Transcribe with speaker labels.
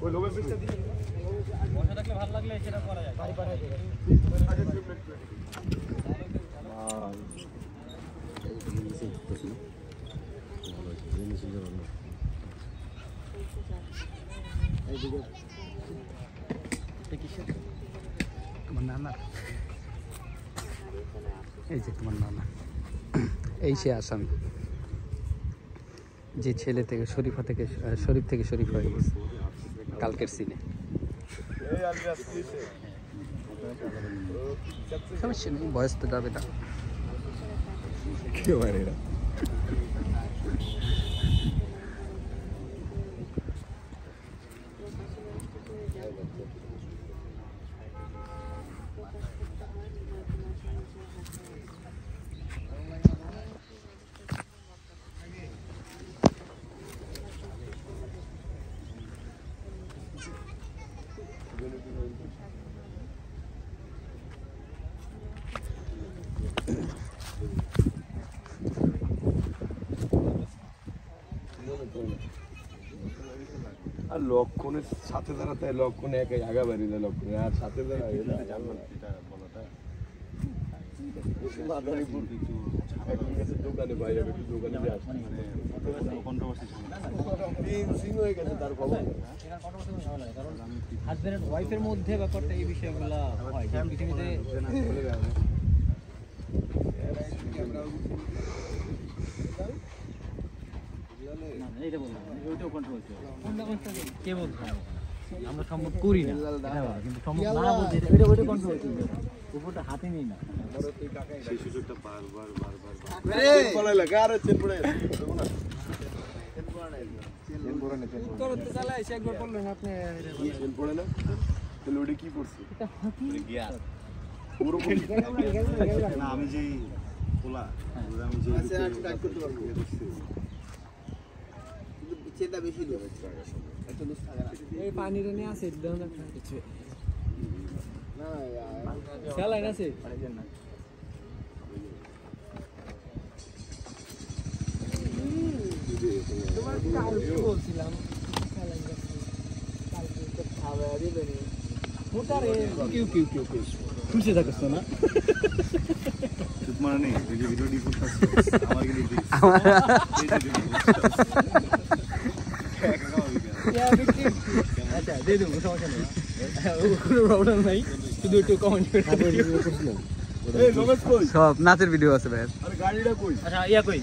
Speaker 1: ওই লোকের পিছটা দিয়ে
Speaker 2: বসে থাকলে ভালো লাগলে সেটা করা যায় বাড়ি পাঠাই দেবে
Speaker 3: তোমার নানা এই যে তোমার নানা এই সে আসামি যে ছেলে থেকে শরীফ থেকে শরীফ হয়ে গেছে কালকের সিনে সমস্যা নেই বয়স তো যাবে না
Speaker 1: আর লক্ষণের সাথে দাঁড়াতে লক্ষণে একাই আগা বাড়ি দেয় লক্ষণে আর সাথে দাঁড়ায় দোকানে ভাই একটু দোকানে হয়ে গেছে তার খবর
Speaker 2: কারণ হাজব্যান্ড ওয়াইফের মধ্যে ব্যাপারটা এই বিষয়গুলো হয় পৃথিবীতে কে বলছে আমরা সম্ভব করি না কিন্তু সম্ভব না বলছি ওইটা কন্ট্রোল উপরটা হাতে নেই না
Speaker 1: সেই সুযোগটা বারবার আর চেন পড়ে না তাহলে ওটা কি পড়ছে আমি যে খোলা আমি যে বেশি
Speaker 2: পানিটা নিয়ে আসে স্যালাইন আছে বলছিলাম খুশি থাকছ না
Speaker 1: মানে নেই ভিডিও
Speaker 2: আচ্ছা দিয়ে দেবো সমস্যা নেই কোনো প্রবলেম নাই শুধু একটু কমেন্ট করে
Speaker 3: সব নাচের ভিডিও আছে ভাই
Speaker 1: গাড়িটা কই
Speaker 2: আচ্ছা ইয়া কই